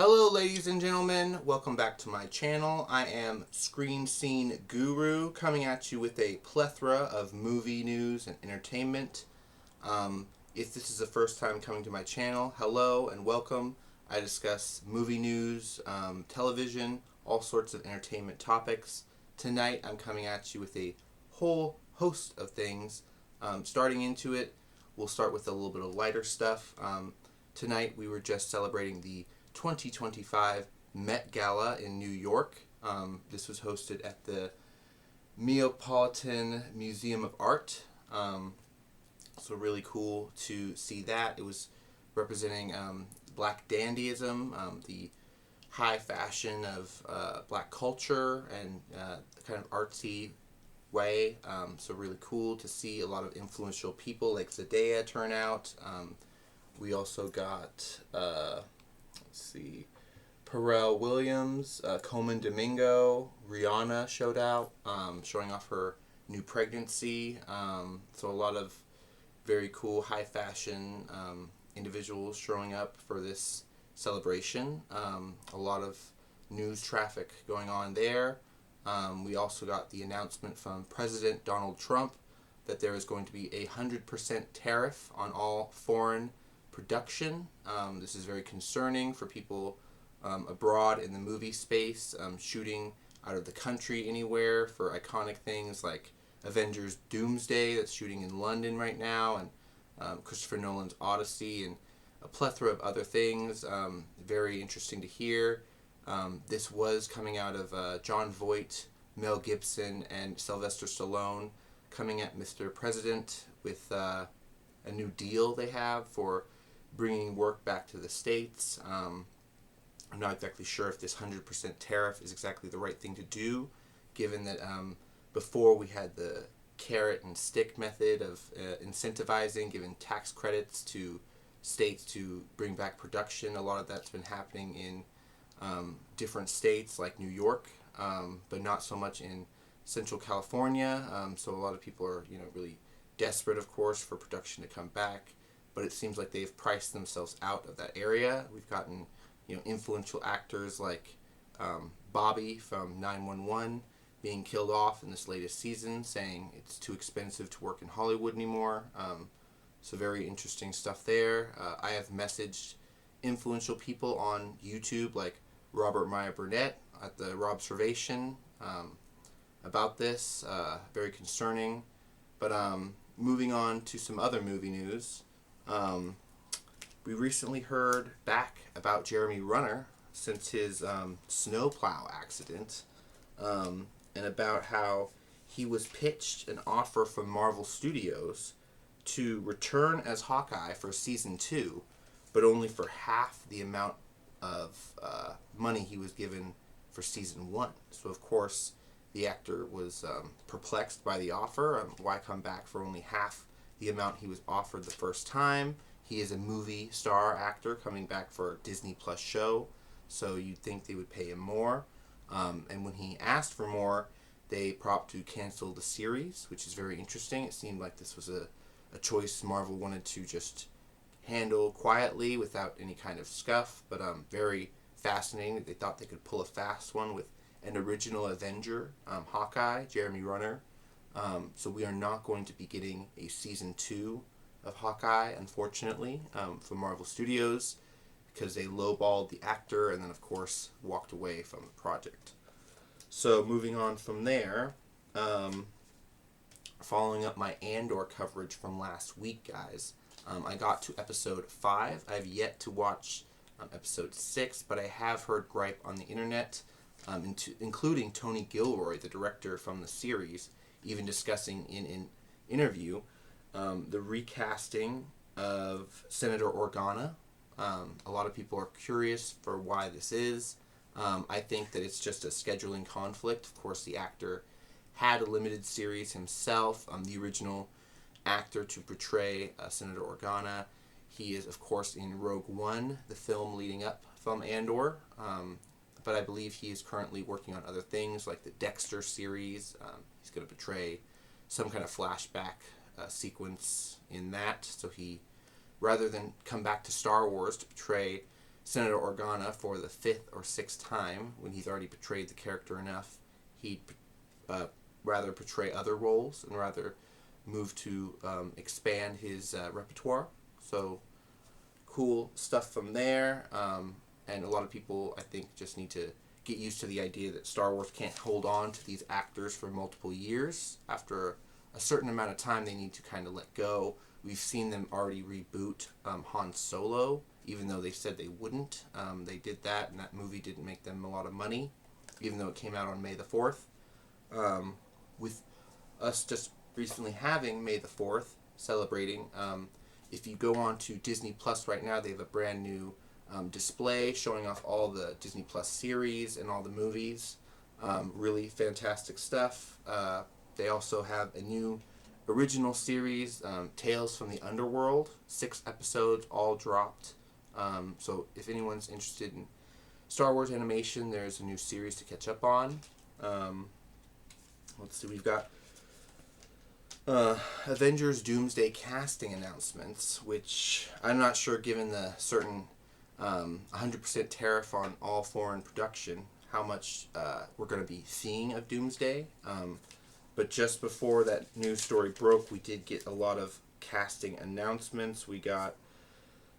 Hello ladies and gentlemen, welcome back to my channel. I am Screen Scene Guru, coming at you with a plethora of movie news and entertainment. If this is the first time coming to my channel, hello and welcome. I discuss movie news, television, all sorts of entertainment topics. Tonight I'm coming at you with a whole host of things. Starting into it, we'll start with a little bit of lighter stuff. Tonight we were just celebrating the 2025 Met Gala in New York. This was hosted at the Metropolitan Museum of Art. So really cool to see that. It was representing black dandyism, the high fashion of black culture and kind of artsy way. So really cool to see a lot of influential people like Zendaya turn out. We also got Pharrell Williams, Coleman Domingo, Rihanna showed out, showing off her new pregnancy. So a lot of very cool high fashion individuals showing up for this celebration. A lot of news traffic going on there. We also got the announcement from President Donald Trump that there is going to be a 100% tariff on all foreign production. This is very concerning for people abroad in the movie space, shooting out of the country anywhere for iconic things like Avengers Doomsday that's shooting in London right now, and Christopher Nolan's Odyssey, and a plethora of other things. Very interesting to hear. This was coming out of John Voight, Mel Gibson, and Sylvester Stallone coming at Mr. President with a new deal they have for bringing work back to the States. I'm not exactly sure if this 100% tariff is exactly the right thing to do, given that before we had the carrot and stick method of incentivizing, giving tax credits to states to bring back production. A lot of that's been happening in different states like New York, but not so much in Central California. So a lot of people are really desperate, of course, for production to come back. But it seems like they've priced themselves out of that area. We've gotten influential actors like Bobby from 911 being killed off in this latest season, saying it's too expensive to work in Hollywood anymore. So very interesting stuff there. I have messaged influential people on YouTube like Robert Meyer Burnett at the Robservation about this. Very concerning. But moving on to some other movie news. We recently heard back about Jeremy Renner since his snowplow accident, and about how he was pitched an offer from Marvel Studios to return as Hawkeye for season 2, but only for half the amount of money he was given for season 1. So of course the actor was perplexed by the offer. Why come back for only half the amount he was offered the first time? He is a movie star actor coming back for a Disney Plus show, so you'd think they would pay him more. And when he asked for more, they propped to cancel the series, which is very interesting. It seemed like this was a choice Marvel wanted to just handle quietly without any kind of scuff, but very fascinating that they thought they could pull a fast one with an original Avenger, Hawkeye, Jeremy Renner. So we are not going to be getting a season 2 of Hawkeye, unfortunately, from Marvel Studios, because they lowballed the actor and then of course walked away from the project. So moving on from there, following up my Andor coverage from last week, guys, I got to episode 5. I've yet to watch episode 6, but I have heard gripe on the internet, including Tony Gilroy, the director from the series, even discussing in an interview the recasting of Senator Organa. A lot of people are curious for why this is. I think that it's just a scheduling conflict. Of course, the actor had a limited series himself. The original actor to portray Senator Organa, he is, of course, in Rogue One, the film leading up from Andor. But I believe he is currently working on other things like the Dexter series. He's going to portray some kind of flashback sequence in that. So he, rather than come back to Star Wars to portray Senator Organa for the 5th or 6th time, when he's already portrayed the character enough. He'd rather portray other roles and rather move to expand his repertoire. So cool stuff from there. And a lot of people, I think, just need to get used to the idea that Star Wars can't hold on to these actors for multiple years. After a certain amount of time, they need to kind of let go. We've seen them already reboot Han Solo, even though they said they wouldn't. They did that, and that movie didn't make them a lot of money, even though it came out on May the 4th. With us just recently having May the 4th, celebrating, if you go on to Disney Plus right now, they have a brand new display showing off all the Disney Plus series and all the movies. Really fantastic stuff. They also have a new original series, Tales from the Underworld. 6 episodes, all dropped. So if anyone's interested in Star Wars animation, there's a new series to catch up on. Let's see, we've got Avengers Doomsday casting announcements, which I'm not sure, given the certain 100% tariff on all foreign production, how much we're going to be seeing of Doomsday. But just before that news story broke, we did get a lot of casting announcements. We got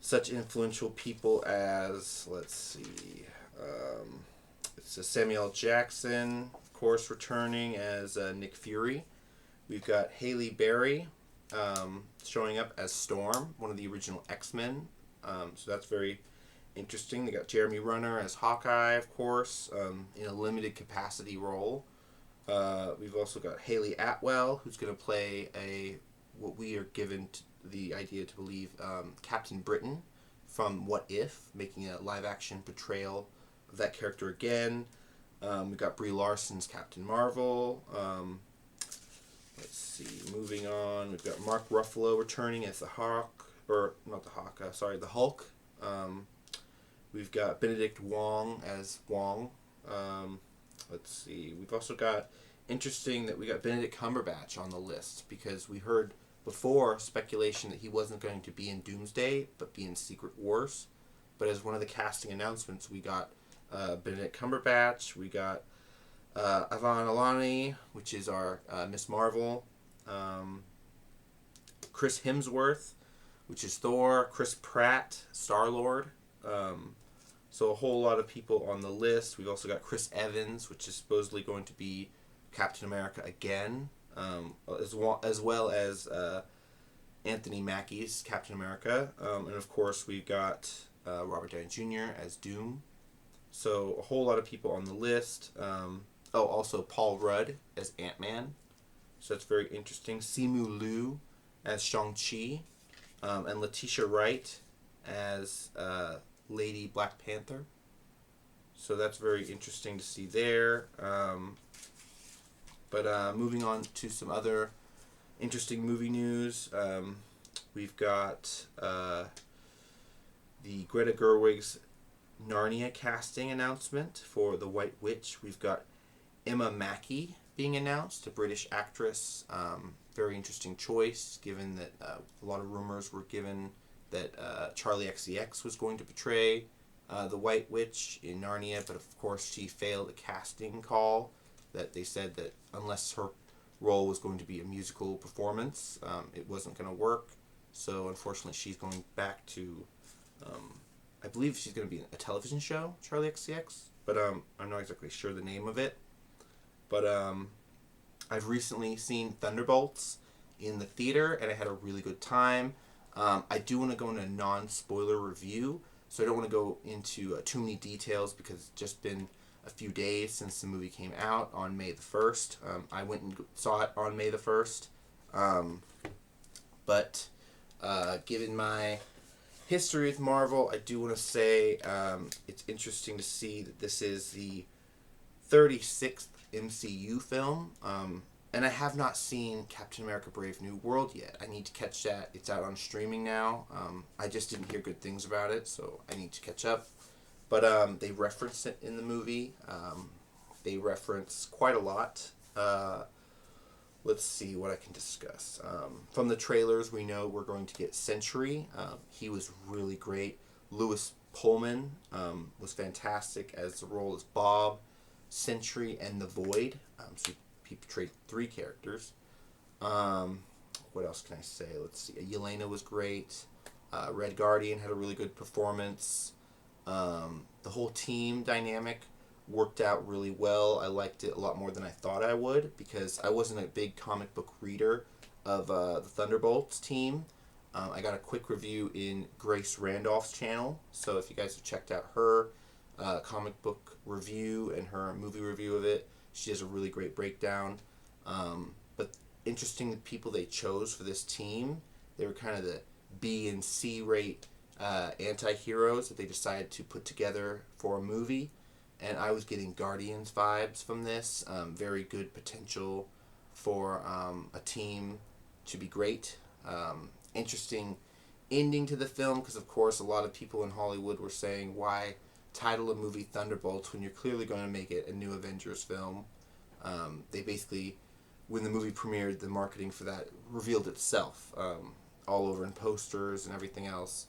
such influential people as, let's see, it's Samuel L. Jackson, of course, returning as Nick Fury. We've got Halle Berry showing up as Storm, one of the original X-Men. So that's very interesting. They got Jeremy Renner as Hawkeye, of course, in a limited capacity role. We've also got Haley Atwell, who's going to play what we are given the idea to believe, Captain Britain from What If, making a live-action portrayal of that character again. We've got Brie Larson's Captain Marvel. Let's see, moving on, we've got Mark Ruffalo returning as the Hulk. We've got Benedict Wong as Wong. Let's see, we've also got, interesting that we got Benedict Cumberbatch on the list, because we heard before speculation that he wasn't going to be in Doomsday, but be in Secret Wars. But as one of the casting announcements, we got Benedict Cumberbatch, we got Ivan Alani, which is our Miss Marvel, Chris Hemsworth, which is Thor, Chris Pratt, Star-Lord. So a whole lot of people on the list. We've also got Chris Evans, which is supposedly going to be Captain America again, as well as Anthony Mackie's Captain America. And of course we've got Robert Downey Jr. as Doom. So a whole lot of people on the list. Also Paul Rudd as Ant-Man. So that's very interesting. Simu Liu as Shang-Chi. And Letitia Wright as Lady Black Panther. So that's very interesting to see there. But moving on to some other interesting movie news. We've got the Greta Gerwig's Narnia casting announcement for The White Witch. We've got Emma Mackey being announced, a British actress. Very interesting choice, given that a lot of rumors were given that Charlie XCX was going to portray the White Witch in Narnia, but of course she failed a casting call that they said that unless her role was going to be a musical performance, it wasn't going to work. So unfortunately she's going back to, I believe she's going to be in a television show, Charlie XCX, but I'm not exactly sure the name of it. But I've recently seen Thunderbolts in the theater, and I had a really good time. I do want to go into a non-spoiler review, so I don't want to go into too many details because it's just been a few days since the movie came out on May the 1st. I went and saw it on May the 1st. But given my history with Marvel, I do want to say it's interesting to see that this is the 36th MCU film. And I have not seen Captain America Brave New World yet. I need to catch that. It's out on streaming now. I just didn't hear good things about it, so I need to catch up. But they reference it in the movie. They reference quite a lot. Let's see what I can discuss. From the trailers, we know we're going to get Sentry. He was really great. Louis Pullman was fantastic as the role as Bob, Sentry, and the Void. So he portrayed 3 characters. What else can I say? Let's see. Yelena was great. Red Guardian had a really good performance. The whole team dynamic worked out really well. I liked it a lot more than I thought I would because I wasn't a big comic book reader of the Thunderbolts team. I got a quick review in Grace Randolph's channel, so if you guys have checked out her comic book review and her movie review of it, she has a really great breakdown. But interesting, the people they chose for this team, they were kind of the B and C rate anti-heroes that they decided to put together for a movie, and I was getting Guardians vibes from this. Very good potential for a team to be great. Interesting ending to the film because, of course, a lot of people in Hollywood were saying, why title a movie Thunderbolts when you're clearly going to make it a new Avengers film? They basically, when the movie premiered, the marketing for that revealed itself all over in posters and everything else.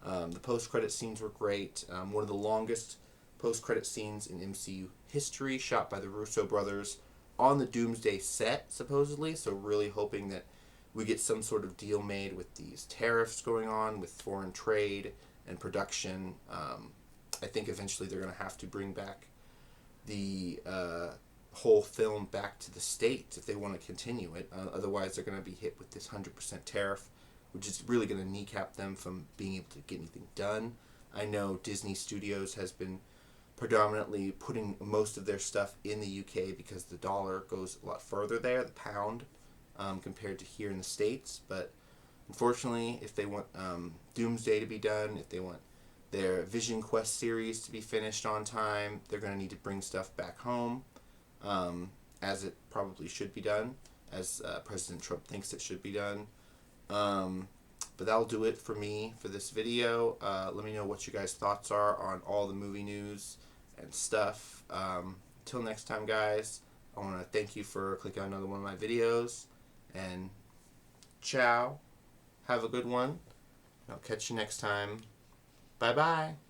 The post-credit scenes were great. One of the longest post-credit scenes in MCU history, shot by the Russo brothers on the Doomsday set, supposedly, so really hoping that we get some sort of deal made with these tariffs going on with foreign trade and production. I think eventually they're going to have to bring back the whole film back to the States if they want to continue it. Otherwise, they're going to be hit with this 100% tariff, which is really going to kneecap them from being able to get anything done. I know Disney Studios has been predominantly putting most of their stuff in the UK because the dollar goes a lot further there, the pound, compared to here in the States. But unfortunately, if they want Doomsday to be done, if they want their Vision Quest series to be finished on time, they're going to need to bring stuff back home, as it probably should be done, as President Trump thinks it should be done. But that'll do it for me for this video. Let me know what you guys' thoughts are on all the movie news and stuff. Until next time, guys, I want to thank you for clicking on another one of my videos. And ciao. Have a good one. I'll catch you next time. Bye-bye.